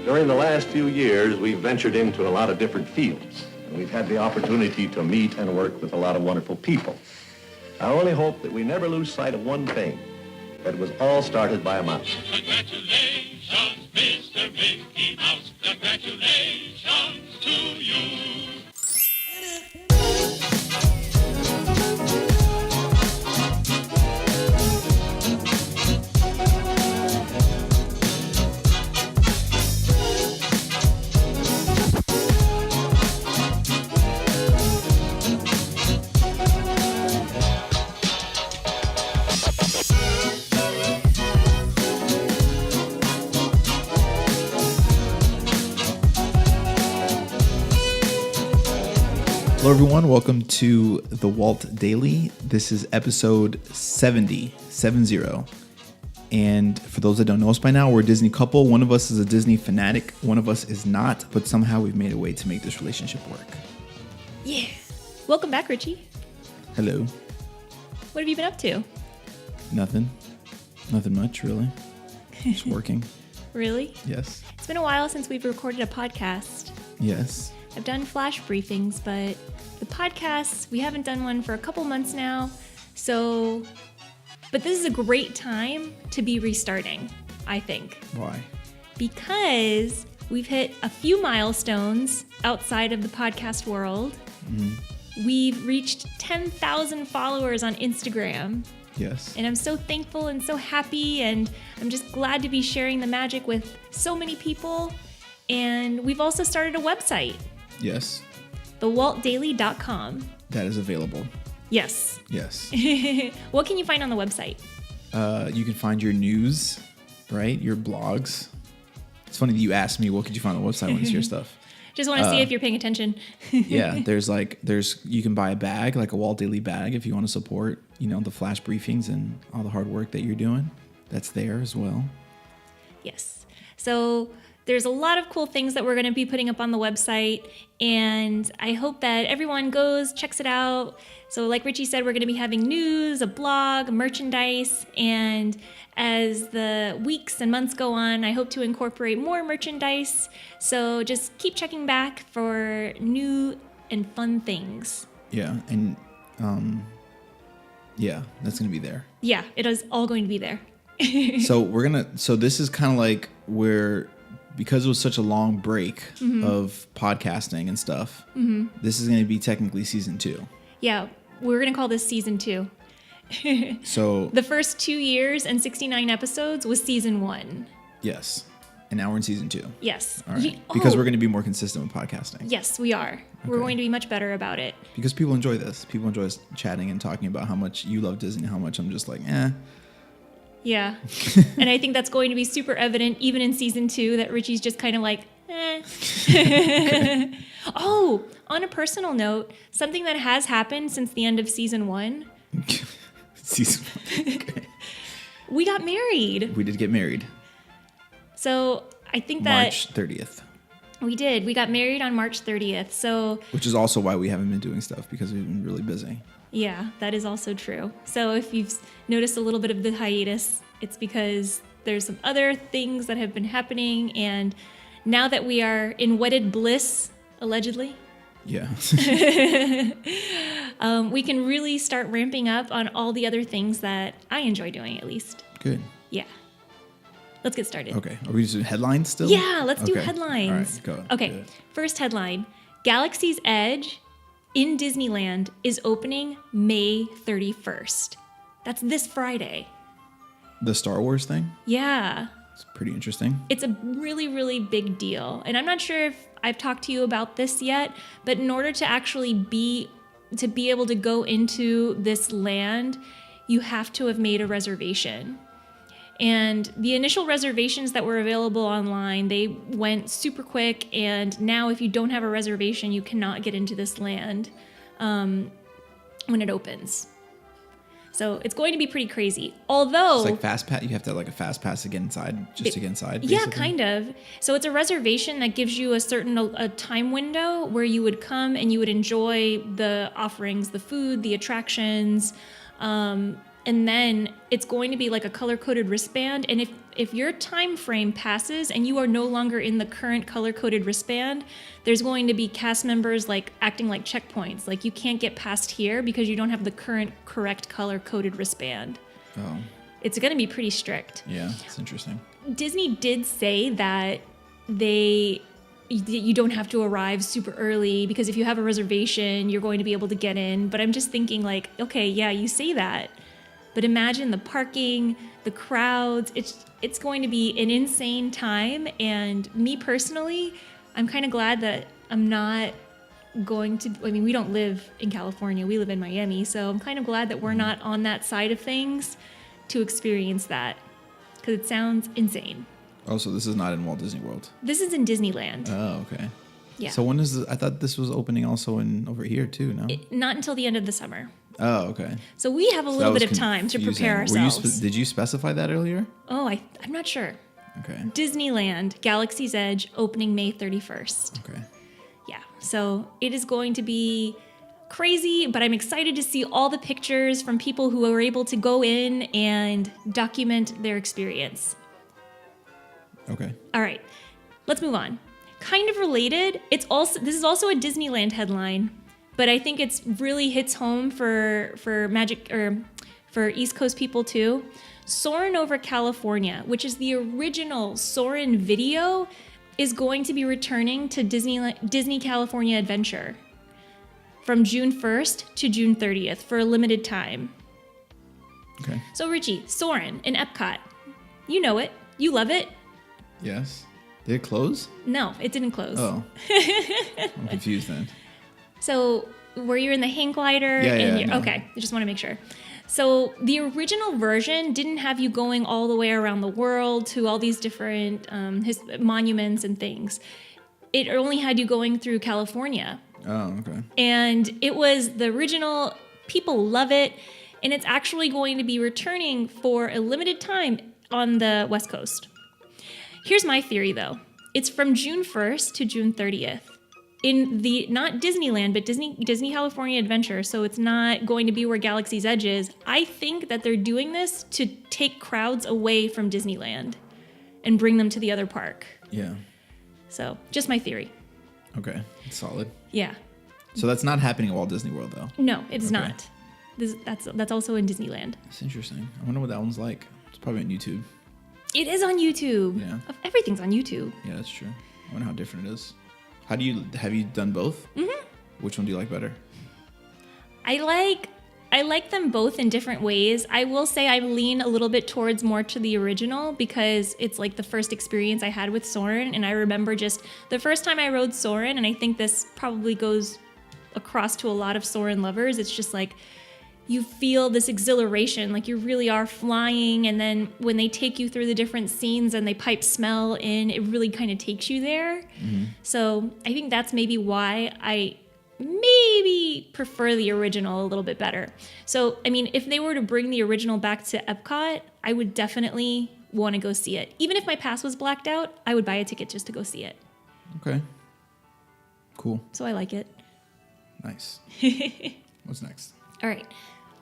During the last few years, we've ventured into a lot of different fields, and we've had the opportunity to meet and work with a lot of wonderful people. I only hope that we never lose sight of one thing, that it was all started by a mouse. Congratulations, Mr. Mickey Mouse. Congratulations to you. Hello, everyone. Welcome to the Walt Daily. This is episode 70. And for those that don't know us by now, we're a Disney couple. One of us is a Disney fanatic. One of us is not, but somehow we've made a way to make this relationship work. Yeah. Welcome back, Richie. Hello. What have you been up to? Nothing much, really. Just working. Really? Yes. It's been a while since we've recorded a podcast. Yes. I've done flash briefings, but the podcasts, we haven't done one for a couple months now. But this is a great time to be restarting, I think. Why? Because we've hit a few milestones outside of the podcast world. Mm-hmm. We've reached 10,000 followers on Instagram. Yes. And I'm so thankful and so happy, and I'm just glad to be sharing the magic with so many people. And we've also started a website. Yes. thewaltdaily.com. That is available. Yes. Yes. What can you find on the website? You can find your news, right? Your blogs. It's funny that you asked me, what could you find on the website when it's your stuff? Just want to see if you're paying attention. Yeah, you can buy a bag, like a Walt Daily bag, if you want to support, the flash briefings and all the hard work that you're doing. That's there as well. Yes. So there's a lot of cool things that we're going to be putting up on the website, and I hope that everyone goes, checks it out. So like Richie said, we're going to be having news, a blog, merchandise, and as the weeks and months go on, I hope to incorporate more merchandise. So just keep checking back for new and fun things. Yeah, and that's going to be there. Yeah, it is all going to be there. So this is kind of like because it was such a long break of podcasting and stuff, this is going to be technically season 2. Yeah, we're going to call this season 2. So the first 2 years and 69 episodes was season 1. Yes. And now we're in season 2. Yes. All right. Because we're going to be more consistent with podcasting. Yes, we are. Okay. We're going to be much better about it. Because people enjoy this. People enjoy us chatting and talking about how much you love Disney, how much I'm just like, eh. Yeah. And I think that's going to be super evident even in season 2 that Richie's just kind of like, eh. Oh, on a personal note, something that has happened since the end of season 1. Season 1. Okay. We got married. We did get married. So I think that March 30th. We did. We got married on March 30th. So which is also why we haven't been doing stuff, because we've been really busy. Yeah, that is also true. So if you've noticed a little bit of the hiatus, it's because there's some other things that have been happening. And now that we are in wedded bliss, allegedly, yeah, we can really start ramping up on all the other things that I enjoy doing, at least. Good. Yeah. Let's get started. Okay. Are we just doing headlines still? Yeah, let's do headlines. All right, go. Okay, first headline. Galaxy's Edge in Disneyland is opening May 31st. That's this Friday. The Star Wars thing? Yeah. It's pretty interesting. It's a really, really big deal. And I'm not sure if I've talked to you about this yet, but in order to actually be able to go into this land, you have to have made a reservation. And the initial reservations that were available online, they went super quick. And now if you don't have a reservation, you cannot get into this land when it opens. So it's going to be pretty crazy. Although... It's like fast pass. You have to have like a fast pass to get inside, just to get inside, basically. Yeah, kind of. So it's a reservation that gives you a time window where you would come and you would enjoy the offerings, the food, the attractions. and then it's going to be like a color-coded wristband. And if your time frame passes and you are no longer in the current color-coded wristband, there's going to be cast members like acting like checkpoints. Like you can't get past here because you don't have the current correct color-coded wristband. Oh. It's going to be pretty strict. Yeah, it's interesting. Disney did say that you don't have to arrive super early because if you have a reservation, you're going to be able to get in. But I'm just thinking like, okay, yeah, you say that, but imagine the parking, the crowds. It's going to be an insane time. And me personally, I'm kind of glad that I'm not going to, I mean, we don't live in California. We live in Miami. So I'm kind of glad that we're not on that side of things to experience that because it sounds insane. Oh, so this is not in Walt Disney World. This is in Disneyland. Oh, okay. Yeah. So when is I thought this was opening also in over here too, no? Not until the end of the summer. Oh, okay. So we have a So little that bit of was time to confusing. prepare ourselves. Did you specify that earlier? Oh, I'm not sure. Okay. Disneyland, Galaxy's Edge, opening May 31st. Okay. Yeah. So it is going to be crazy, but I'm excited to see all the pictures from people who are able to go in and document their experience. Okay. All right, let's move on. Kind of related, this is also a Disneyland headline, but I think it's really hits home for Magic or for East Coast people too. Soarin' over California, which is the original Soarin' video, is going to be returning to Disney California Adventure from June 1st to June 30th for a limited time. Okay. So Richie, Soarin' in Epcot, you know it, you love it. Yes. Did it close? No, it didn't close. Oh. I'm confused then. So were you in the hang glider? Yeah, no. Okay, I just want to make sure. So the original version didn't have you going all the way around the world to all these different monuments and things. It only had you going through California. Oh, okay. And it was the original. People love it. And it's actually going to be returning for a limited time on the West Coast. Here's my theory, though. It's from June 1st to June 30th. In the, not Disneyland, but Disney California Adventure, so it's not going to be where Galaxy's Edge is. I think that they're doing this to take crowds away from Disneyland and bring them to the other park. Yeah. So, just my theory. Okay. It's solid. Yeah. So that's not happening at Walt Disney World, though. No, it is Okay. not. That's also in Disneyland. That's interesting. I wonder what that one's like. It's probably on YouTube. It is on YouTube. Yeah. Everything's on YouTube. Yeah, that's true. I wonder how different it is. Have you done both? Mm-hmm. Which one do you like better? I like them both in different ways. I will say I lean a little bit towards more to the original because it's like the first experience I had with Soarin', and I remember just the first time I rode Soarin', and I think this probably goes across to a lot of Soarin' lovers. It's just like you feel this exhilaration, like you really are flying, and then when they take you through the different scenes and they pipe smell in, it really kind of takes you there. Mm-hmm. So I think that's maybe why I maybe prefer the original a little bit better. So, I mean, if they were to bring the original back to Epcot, I would definitely want to go see it. Even if my pass was blacked out, I would buy a ticket just to go see it. Okay. Cool. So I like it. Nice. What's next? All right.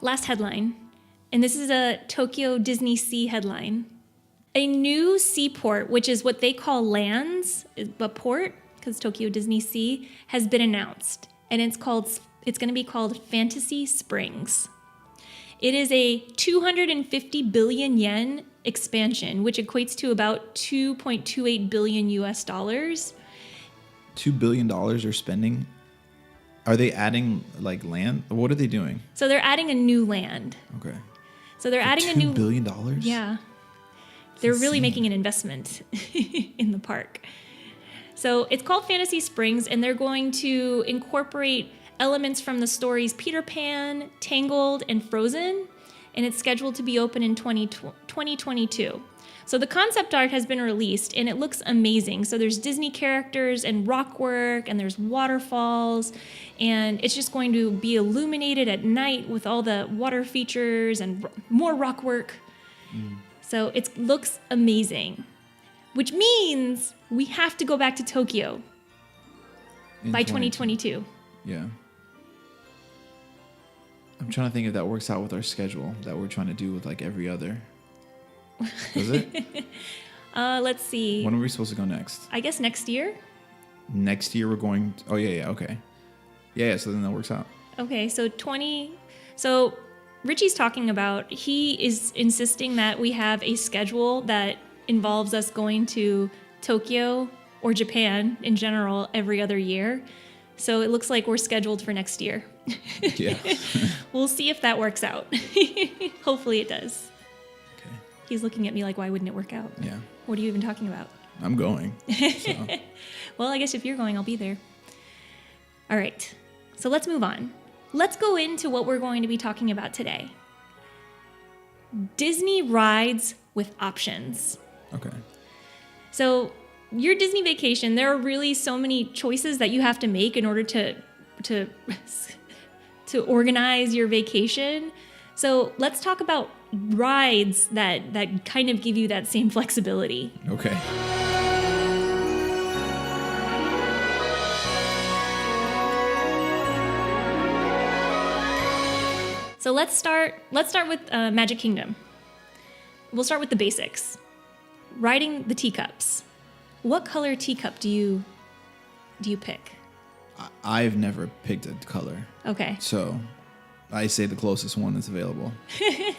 Last headline, and this is a Tokyo Disney Sea headline. A new seaport, which is what they call lands, a port, because Tokyo Disney Sea, has been announced, and it's going to be called Fantasy Springs. It is a 250 billion yen expansion, which equates to about 2.28 billion US dollars. $2 billion they're spending. Are they adding like land? What are they doing? So they're adding a new land. Okay. So they're adding a new $2 billion? Yeah. They're really insane. making an investment in the park. So it's called Fantasy Springs, and they're going to incorporate elements from the stories Peter Pan, Tangled, and Frozen, and it's scheduled to be open in 2022. So the concept art has been released, and it looks amazing. So there's Disney characters and rock work, and there's waterfalls, and it's just going to be illuminated at night with all the water features and more rock work. So it looks amazing, which means we have to go back to Tokyo by 2022. Yeah. I'm trying to think if that works out with our schedule that we're trying to do with like every other. Does it? Let's see. When are we supposed to go next? I guess next year. Next year we're going. Oh yeah, okay. Yeah. So then that works out. Okay, so So Richie's talking about, he is insisting that we have a schedule that involves us going to Tokyo or Japan in general every other year. So it looks like we're scheduled for next year. Yeah. We'll see if that works out. Hopefully it does. Okay. He's looking at me like, why wouldn't it work out? Yeah. What are you even talking about? I'm going. So. Well, I guess if you're going, I'll be there. All right. So let's move on. Let's go into what we're going to be talking about today. Disney rides with options. Okay. So your Disney vacation, there are really so many choices that you have to make in order to organize your vacation. So let's talk about rides that kind of give you that same flexibility. Okay. So let's start with Magic Kingdom. We'll start with the basics. Riding the teacups. What color teacup do you pick? I've never picked a color. Okay. So I say the closest one that's available,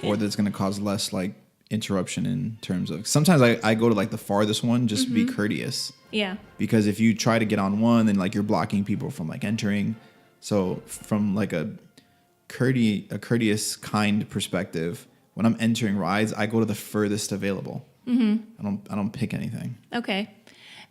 or that's going to cause less like interruption in terms of. Sometimes I go to like the farthest one just to be courteous. Yeah. Because if you try to get on one, then like you're blocking people from like entering. So from like a courteous, kind perspective, when I'm entering rides, I go to the furthest available. Mm-hmm. I don't pick anything. Okay.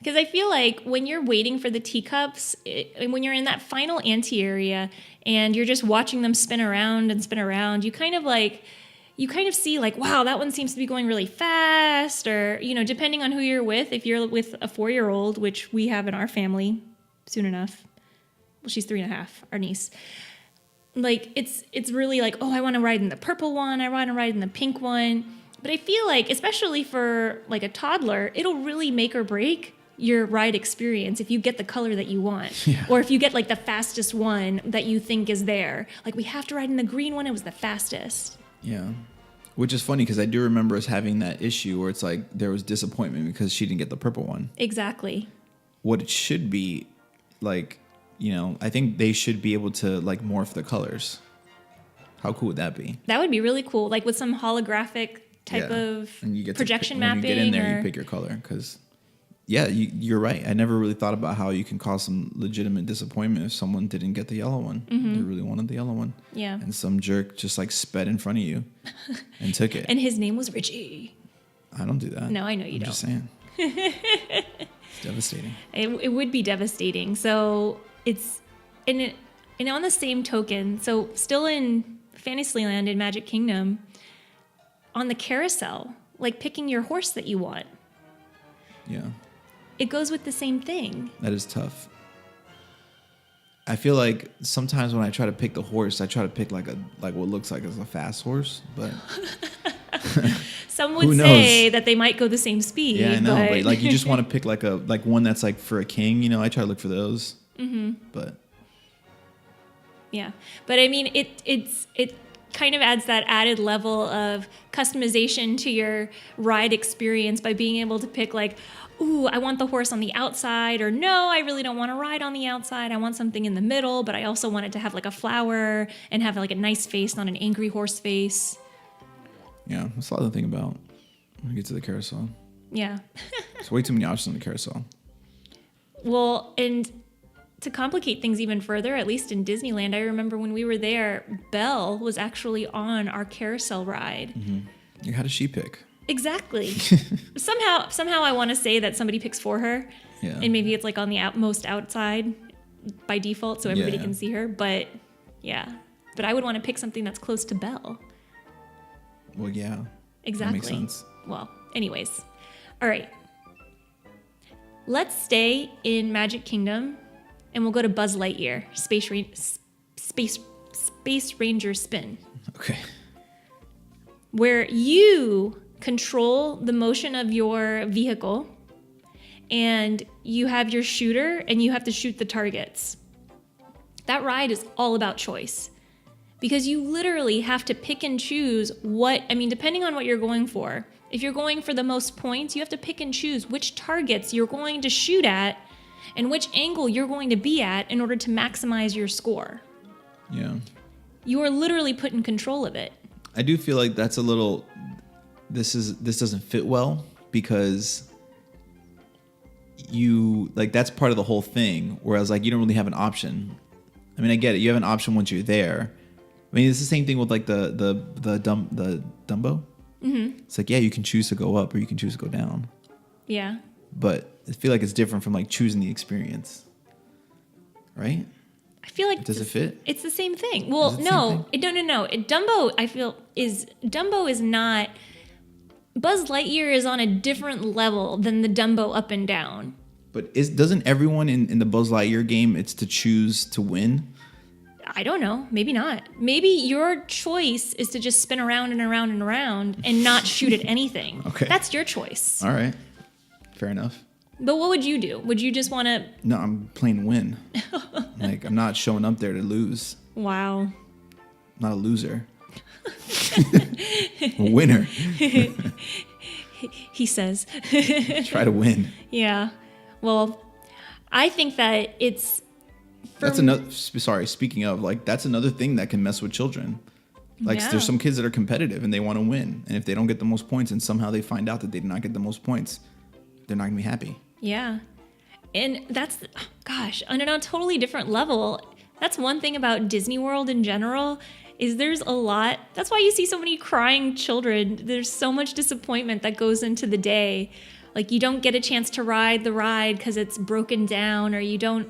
Because I feel like when you're waiting for the teacups, when you're in that final ante area and you're just watching them spin around, you kind of see like, wow, that one seems to be going really fast, or, depending on who you're with, if you're with a 4-year-old, which we have in our family soon enough. Well, she's 3.5, our niece. Like, it's really like, oh, I want to ride in the purple one, I want to ride in the pink one. But I feel like, especially for like a toddler, it'll really make or break your ride experience if you get the color that you want. Yeah. Or if you get like the fastest one that you think is there. Like, we have to ride in the green one, it was the fastest. Yeah. Which is funny because I do remember us having that issue where it's like there was disappointment because she didn't get the purple one. Exactly. What it should be, like, I think they should be able to like morph the colors. How cool would that be? That would be really cool. Like with some holographic type of and you get projection when mapping. When you get in there, you pick your color. Because, you're right. I never really thought about how you can cause some legitimate disappointment if someone didn't get the yellow one. Mm-hmm. They really wanted the yellow one. Yeah. And some jerk just like sped in front of you and took it. And his name was Richie. I don't do that. No, I know you don't. I'm just saying. It's devastating. It would be devastating. So it's and on the same token, so still in Fantasyland in Magic Kingdom, on the carousel, like picking your horse that you want. Yeah. It goes with the same thing. That is tough. I feel like sometimes when I try to pick the horse, I try to pick like what looks like as a fast horse, but some would say that they might go the same speed. Yeah, I know, but like you just want to pick like one that's like for a king, I try to look for those. Mm-hmm. But yeah, but I mean, it kind of adds that added level of customization to your ride experience by being able to pick like, ooh, I want the horse on the outside, or no, I really don't want to ride on the outside. I want something in the middle, but I also want it to have like a flower and have like a nice face, not an angry horse face. Yeah, that's a lot to think about when we get to the carousel. Yeah. There's way too many options on the carousel. Well, and to complicate things even further, at least in Disneyland, I remember when we were there, Belle was actually on our carousel ride. Mm-hmm. How does she pick? Exactly. somehow I want to say that somebody picks for her. Yeah. And maybe it's like on the most outside by default so everybody can see her. But yeah. But I would want to pick something that's close to Belle. Well, yeah. Exactly. That makes sense. Well, anyways. All right. Let's stay in Magic Kingdom and we'll go to Buzz Lightyear, Space Ranger Spin. Okay. Where you control the motion of your vehicle and you have your shooter and you have to shoot the targets. That ride is all about choice. because you literally have to pick and choose depending on what you're going for. If you're going for the most points, you have to pick and choose which targets you're going to shoot at and which angle you're going to be at in order to maximize your score. Yeah. You are literally put in control of it. I do feel like that's a little, this doesn't fit well because that's part of the whole thing. Whereas like you don't really have an option. I mean, I get it. You have an option once you're there. I mean, it's the same thing with like the Dumbo. Mm-hmm. It's like, yeah, you can choose to go up or you can choose to go down. Yeah. But I feel like it's different from like choosing the experience. Right? I feel like does it fit? It's the same thing. Well, no. Dumbo, I feel Dumbo is not. Buzz Lightyear is on a different level than the Dumbo up and down. But doesn't everyone in the Buzz Lightyear game, it's to choose to win? I don't know. Maybe not. Maybe your choice is to just spin around and around and around and not shoot at anything. Okay. That's your choice. All right. Fair enough. But what would you do? Would you just want to... No, I'm playing win. Like, I'm not showing up there to lose. Wow. I'm not a loser. A winner. He says. Try to win. Yeah. Well, I think that it's... That's another... Sorry, speaking of, like, that's another thing that can mess with children. Like, Yeah. there's some kids that are competitive and they want to win. And if they don't get the most points and somehow they find out that they did not get the most points, they're not going to be happy. Yeah. And that's, on a totally different level. That's one thing about Disney World in general, is there's a lot. That's why you see so many crying children. There's so much disappointment that goes into the day. Like, you don't get a chance to ride the ride because it's broken down, or you don't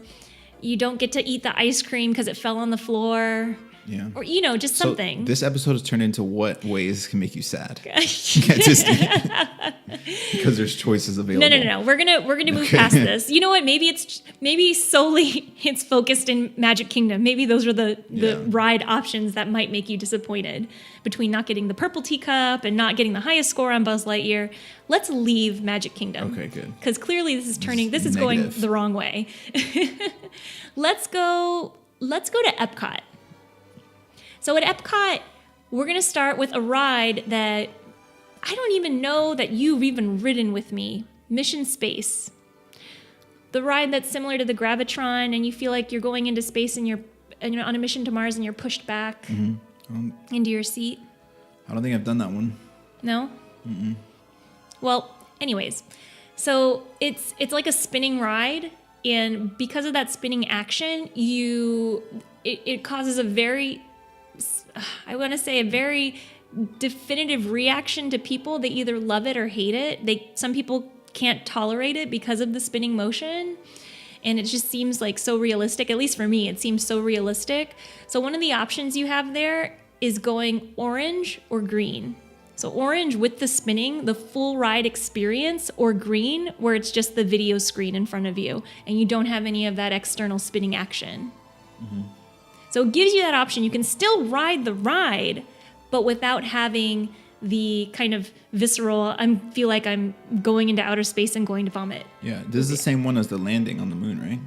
get to eat the ice cream because it fell on the floor. Yeah. Or, just something. So this episode has turned into what ways can make you sad at Disney. Because there's choices available. No. We're gonna move past this. You know what? Maybe solely it's focused in Magic Kingdom. Maybe those are the ride options that might make you disappointed between not getting the purple teacup and not getting the highest score on Buzz Lightyear. Let's leave Magic Kingdom. Okay, good. Because clearly this is going the wrong way. Let's go to Epcot. So at Epcot, we're going to start with a ride that I don't even know that you've even ridden with me. Mission Space. The ride that's similar to the Gravitron, and you feel like you're going into space and you're on a mission to Mars and you're pushed back into your seat. I don't think I've done that one. No? Mm-mm. Well, anyways. So it's like a spinning ride, and because of that spinning action, it causes a very definitive reaction to people. They either love it or hate it. Some people can't tolerate it because of the spinning motion, and it just seems like so realistic. At least for me, it seems so realistic. So one of the options you have there is going orange or green. So orange with the spinning, the full ride experience, or green where it's just the video screen in front of you and you don't have any of that external spinning action. Mm-hmm. So it gives you that option. You can still ride the ride, but without having the kind of visceral, I feel like I'm going into outer space and going to vomit. Yeah, this is the same one as the landing on the moon, right?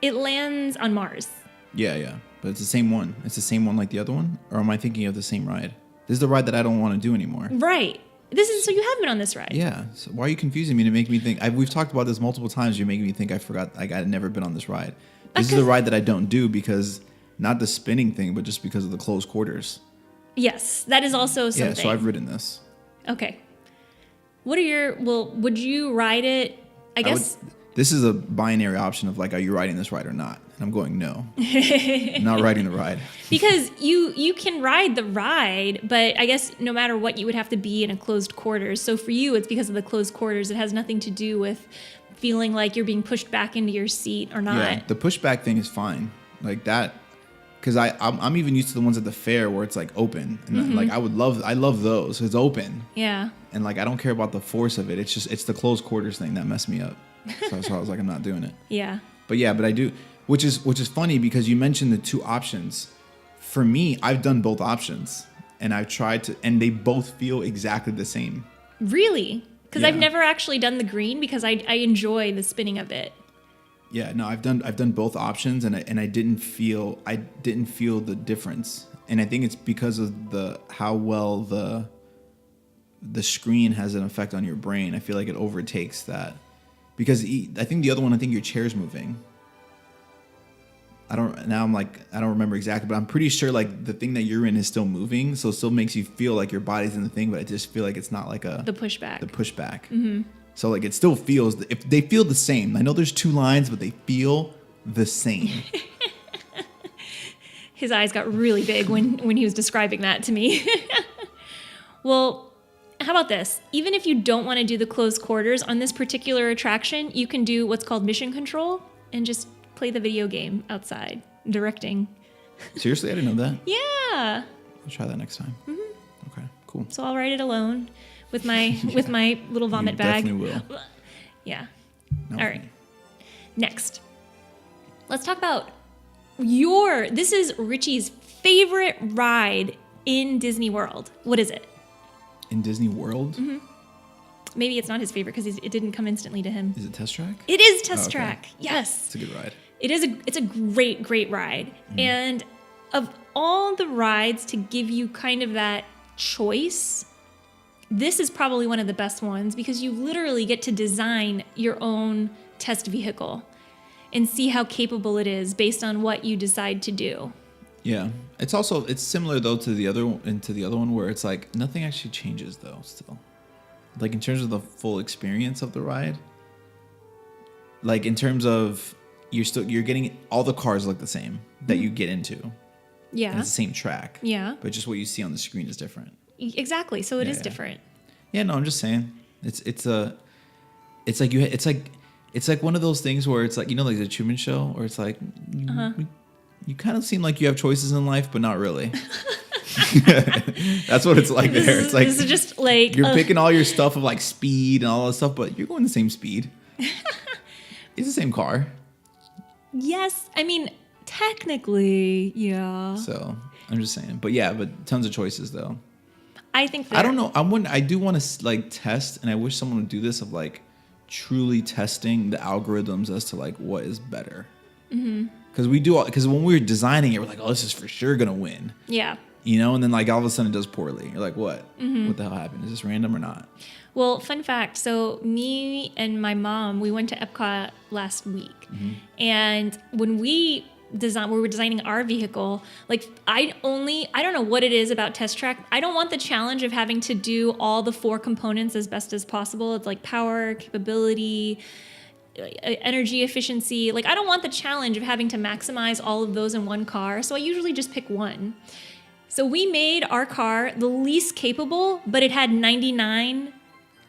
It lands on Mars. Yeah. But it's the same one. It's the same one like the other one? Or am I thinking of the same ride? This is the ride that I don't want to do anymore. Right. So you have been on this ride. Yeah. So why are you confusing me to make me think? We've talked about this multiple times. You're making me think I forgot. Like, I'd never been on this ride. This is the ride that I don't do because... Not the spinning thing, but just because of the closed quarters. Yes, that is also something. Yeah, so I've ridden this. Okay. Would you ride it? I guess. This is a binary option of like, are you riding this ride or not? And I'm going, no. I'm not riding the ride. Because you can ride the ride, but I guess no matter what, you would have to be in a closed quarters. So for you, it's because of the closed quarters. It has nothing to do with feeling like you're being pushed back into your seat or not. Yeah, the pushback thing is fine. Like that. Because I'm even used to the ones at the fair where it's like open, and like I love those. It's open. Yeah. And like I don't care about the force of it. It's the closed quarters thing that messed me up. So I was like, I'm not doing it. Yeah. But I do, which is funny because you mentioned the two options. For me, I've done both options, and I've tried to, and they both feel exactly the same. Really? Because I've never actually done the green because I enjoy the spinning of it. Yeah, no, I've done both options, and I didn't feel the difference. And I think it's because of how well the screen has an effect on your brain. I feel like it overtakes that. Because I think the other one, I think your chair's moving. I don't remember exactly, but I'm pretty sure like the thing that you're in is still moving, so it still makes you feel like your body's in the thing, but I just feel like it's not like the pushback. Mm-hmm. So like it still feels, if they feel the same. I know there's two lines, but they feel the same. His eyes got really big when he was describing that to me. Well, how about this? Even if you don't want to do the closed quarters on this particular attraction, you can do what's called mission control and just play the video game outside, directing. Seriously? I didn't know that. Yeah. I'll try that next time. Mm-hmm. Okay, cool. So I'll ride it alone with my with my little vomit bag. Definitely will. Yeah. No. All right. Next, let's talk about this is Richie's favorite ride in Disney World. What is it? In Disney World? Mm-hmm. Maybe it's not his favorite because it didn't come instantly to him. Is it Test Track? It is Test Track. Yes. It's a good ride. It's a great ride. And of all the rides to give you kind of that choice, this is probably one of the best ones because you literally get to design your own test vehicle and see how capable it is based on what you decide to do. Yeah. It's similar though to the other one where it's like nothing actually changes though still. Like in terms of the full experience of the ride. Like in terms of you're getting all the cars look the same that you get into. Yeah. And it's the same track. Yeah. But just what you see on the screen is different. Exactly. So it is different. Yeah, no, I'm just saying. It's like one of those things where it's like, you know, like the Truman Show, where it's like you kind of seem like you have choices in life, but not really. That's what it's like there. It's like this is just like you're picking all your stuff of like speed and all that stuff, but you're going the same speed. It's the same car. Yes, I mean technically, yeah. So I'm just saying, but tons of choices though. I think I don't know. I do want to like test, and I wish someone would do this of like truly testing the algorithms as to like what is better. Because when we were designing it, we're like, oh, this is for sure gonna win. Yeah. You know, and then like all of a sudden it does poorly. You're like, what? What the hell happened? Is this random or not? Well, fun fact. So me and my mom, we went to Epcot last week, and when we were designing our vehicle, like I don't know what it is about Test Track. I don't want the challenge of having to do all the 4 components as best as possible. It's like power, capability, energy efficiency. Like I don't want the challenge of having to maximize all of those in one car. So I usually just pick one. So we made our car the least capable, but it had 99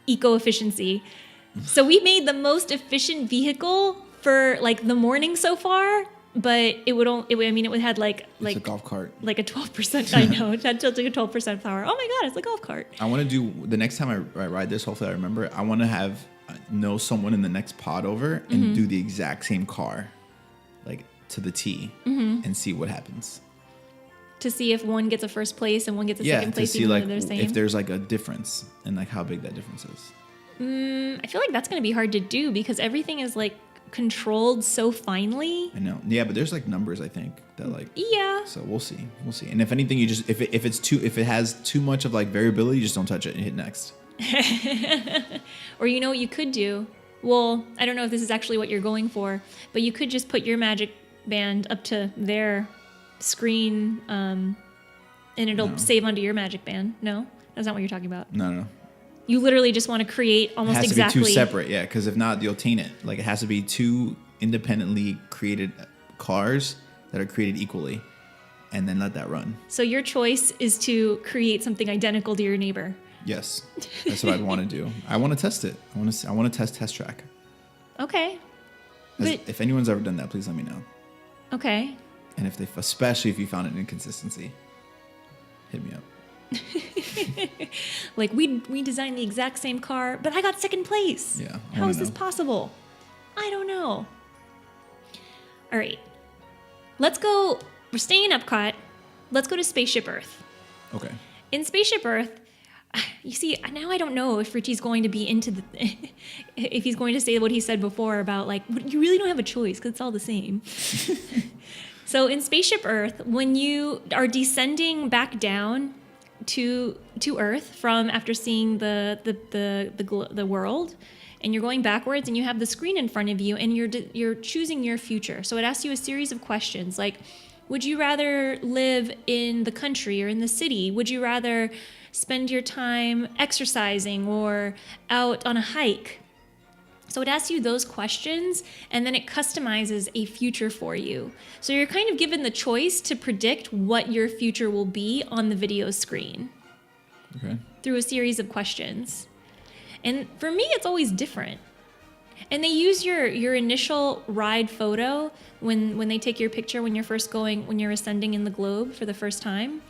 eco-efficiency. So we made the most efficient vehicle for like the morning so far. But it would had like it's a golf cart, like a 12%. I know it had like a 12% power. Oh my god, it's a golf cart. I want to do the next time I ride this. Hopefully, I remember. I want to know someone in the next pod over and do the exact same car, like to the T, and see what happens. To see if one gets a first place and one gets a second place, to see like they're the same. If there's like a difference and like how big that difference is. I feel like that's going to be hard to do because everything is like controlled so finely. I know. Yeah, but there's like numbers I think that like So we'll see. And if anything, you just if it has too much of like variability, you just don't touch it and hit next. Or you know what you could do? Well, I don't know if this is actually what you're going for, but you could just put your magic band up to their screen and it'll save onto your magic band. No? That's not what you're talking about. No. You literally just want to create almost exactly. It has to be two separate, yeah, because if not, you'll taint it. Like, it has to be two independently created cars that are created equally, and then let that run. So your choice is to create something identical to your neighbor. Yes, that's what I'd want to do. I want to test it. I want to test Track. Okay. But, if anyone's ever done that, please let me know. Okay. And especially if you found an inconsistency, hit me up. Like we designed the exact same car, but I got second place. Yeah. How is this possible? I don't know. All right. Let's go. We're staying in Epcot. Let's go to Spaceship Earth. Okay. In Spaceship Earth, you see, now I don't know if Richie's going to be into if he's going to say what he said before about like, you really don't have a choice because it's all the same. So in Spaceship Earth, when you are descending back down to Earth from after seeing the world, and you're going backwards, and you have the screen in front of you, and you're choosing your future. So it asks you a series of questions like, would you rather live in the country or in the city? Would you rather spend your time exercising or out on a hike? So it asks you those questions, and then it customizes a future for you. So you're kind of given the choice to predict what your future will be on the video screen. Okay. Through a series of questions. And for me, it's always different. And they use your initial ride photo when they take your picture when you're ascending in the globe for the first time.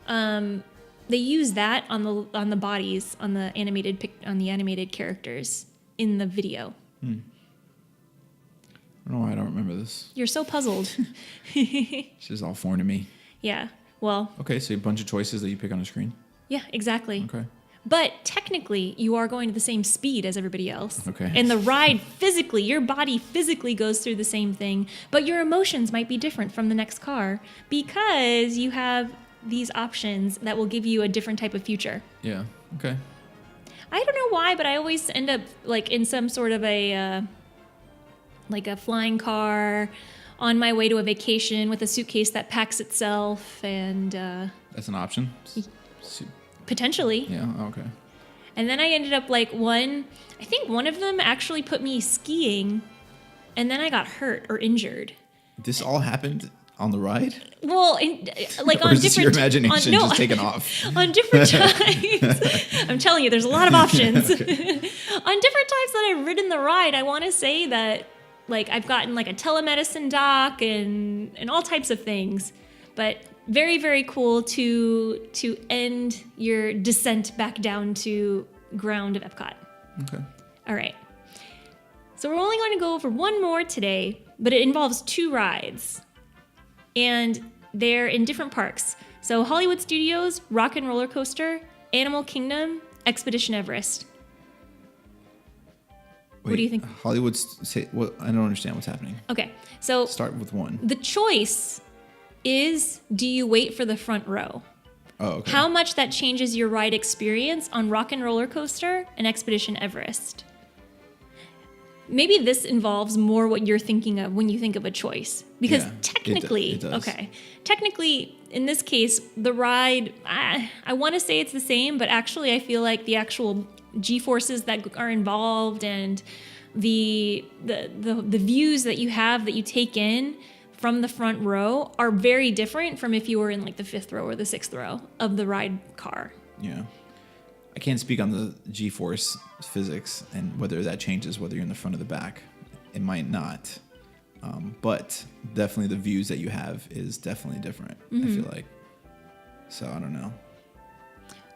They use that on the bodies, on the animated characters in the video. I don't know why I don't remember this. You're so puzzled. It's just all foreign to me. Yeah. Well. Okay, so a bunch of choices that you pick on a screen. Yeah, exactly. Okay. But technically, you are going to the same speed as everybody else. Okay. And the ride physically, your body physically goes through the same thing, but your emotions might be different from the next car because you have these options that will give you a different type of future. Yeah. Okay. I don't know why, but I always end up like in some sort of a flying car on my way to a vacation with a suitcase that packs itself, and That's an option. potentially. Yeah. Okay. And then I ended up I think one of them actually put me skiing, and then I got hurt or injured. This all happened on the ride? Well, Or on is this different your imagination just taken off? on different times. I'm telling you, there's a lot of options. Okay. On different times that I've ridden the ride, I want to say that I've gotten a telemedicine doc and all types of things. But very, very cool to end your descent back down to ground of Epcot. Okay. All right. So we're only going to go over one more today, but it involves 2 rides. And they're in different parks. So Hollywood Studios, Rock and Roller Coaster, Animal Kingdom, Expedition Everest. Wait, What do you think? I don't understand what's happening. Okay, so Start with one. the choice is, do you wait for the front row? Oh, okay. How much that changes your ride experience on Rock and Roller Coaster and Expedition Everest. Maybe this involves more what you're thinking of when you think of a choice. Because Yeah, technically, it does. technically, in this case, the ride, I want to say it's the same, but actually I feel like the actual G-forces that are involved and the views that you have that you take in from the front row are very different from if you were in the 5th row or the 6th row of the ride car. Yeah. I can't speak on the G-force physics and whether that changes whether you're in the front or the back. It might not. But definitely the views that you have is definitely different, I feel like. So I don't know.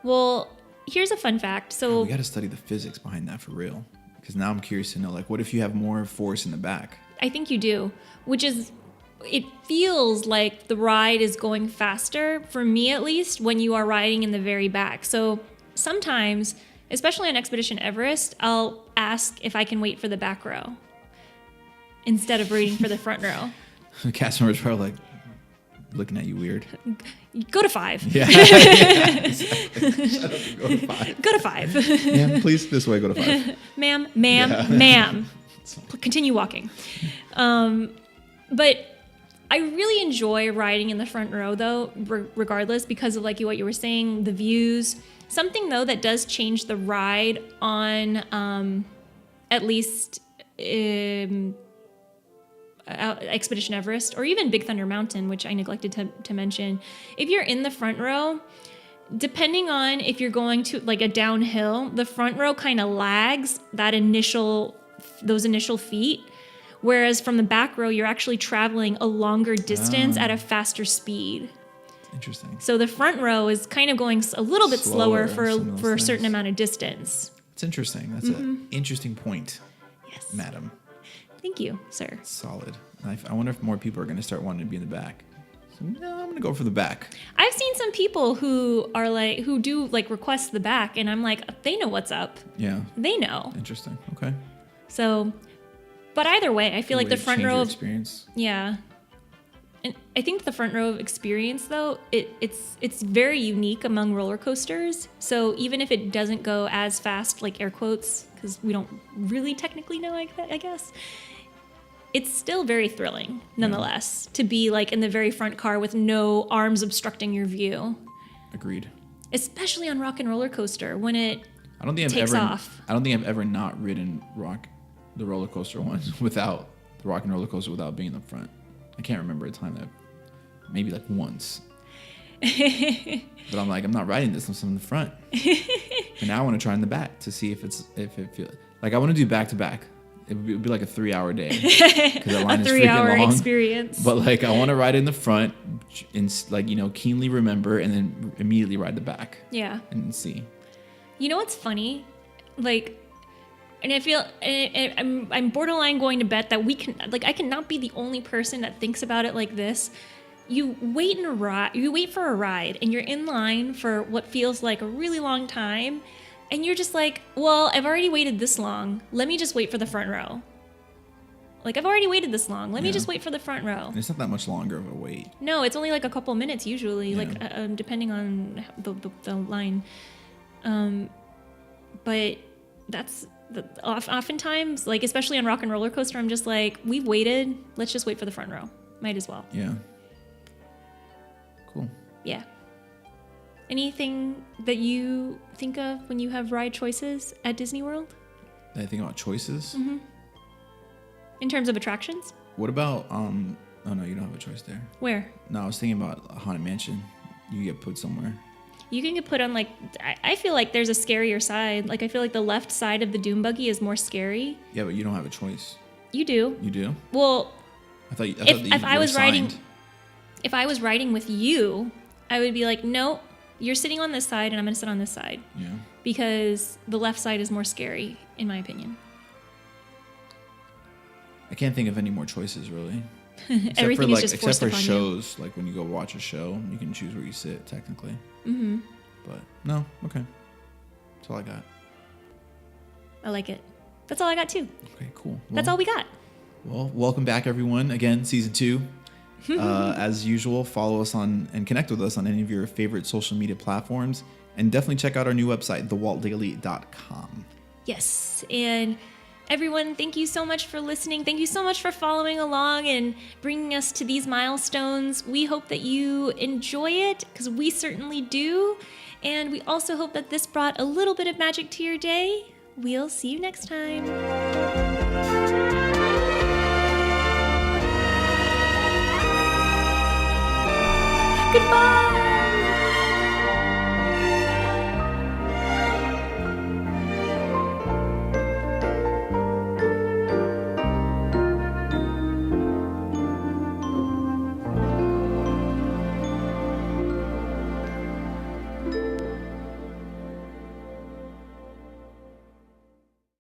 Well, here's a fun fact. So We got to study the physics behind that for real. Because now I'm curious to know, what if you have more force in the back? I think you do, which is, it feels like the ride is going faster, for me at least, when you are riding in the very back. So sometimes, especially on Expedition Everest, I'll ask if I can wait for the back row instead of waiting for the front row. The cast members probably looking at you weird. Go to 5. Yeah. Exactly. Shut up and go to 5. Go to 5. Yeah, please, this way, go to 5. Ma'am. Yeah. Continue walking. But I really enjoy riding in the front row, though, regardless, because of what you were saying, the views. Something, though, that does change the ride on at least Expedition Everest, or even Big Thunder Mountain, which I neglected to mention. If you're in the front row, depending on if you're going to a downhill, the front row kind of lags those initial feet. Whereas from the back row, you're actually traveling a longer distance at a faster speed. Interesting. So the front row is kind of going a little bit slower for a certain things. amount of distance. It's interesting. That's an interesting point, Yes. madam. Thank you, sir. Solid. I wonder if more people are going to start wanting to be in the back. So, no, I'm going to go for the back. I've seen some people who are who do request the back, and I'm like, they know what's up. Yeah. They know. Interesting. Okay. So, but either way, I feel like the front row of of experience. yeah. And I think the front row experience, though, it's very unique among roller coasters. So even if it doesn't go as fast, like air quotes, because we don't really technically know, I guess, it's still very thrilling, nonetheless, to be like in the very front car with no arms obstructing your view. Agreed. Especially on Rock and Roller Coaster when it takes takes off. I don't think I've ever not ridden the roller coaster once without the Rock and Roller Coaster without being in the front. I can't remember a time that, maybe like once. But I'm like, I'm not riding this unless I'm in the front. And now I want to try in the back to see if it feels like I want to do back to back. It would be like a 3-hour day. That line A is 3-hour freaking long. experience. But like, I want to ride in the front and like, keenly remember and then immediately ride the back. Yeah. And see. You know what's funny? Like, and I feel I'm borderline going to bet that I cannot be the only person that thinks about it like this. You wait for a ride and you're in line for what feels like a really long time, and you're just like, well, I've already waited this long. Let me just wait for the front row. Like, I've already waited this long. Let me just wait for the front row. And it's not that much longer of a wait. No, it's only like a couple minutes usually, like depending on the line. But that's oftentimes, like especially on Rock and Roller Coaster, I'm just like, we've waited. Let's just wait for the front row. Might as well. Yeah. Cool. Yeah. Anything that you think of when you have ride choices at Disney World? Did I think about choices? Mm-hmm. In terms of attractions? What about oh no, you don't have a choice there. Where? No, I was thinking about Haunted Mansion. You get put somewhere. You can get put on, like, I feel like there's a scarier side. Like, I feel like the left side of the Doom Buggy is more scary. Yeah, but you don't have a choice. You do. You do? Well, I thought if I was riding with you, I would be like, no, you're sitting on this side and I'm going to sit on this side. Yeah. Because the left side is more scary, in my opinion. I can't think of any more choices, really. Everything is just forced except for upon shows, like when you go watch a show, you can choose where you sit, technically. Mm-hmm. But no, okay. That's all I got. I like it. That's all I got too. Okay, cool. Well, that's all we got. Well, welcome back, everyone. Again, season 2. As usual, follow us on and connect with us on any of your favorite social media platforms, and definitely check out our new website, thewaltdaily.com. Yes, and everyone, thank you so much for listening. Thank you so much for following along and bringing us to these milestones. We hope that you enjoy it, because we certainly do. And we also hope that this brought a little bit of magic to your day. We'll see you next time. Goodbye.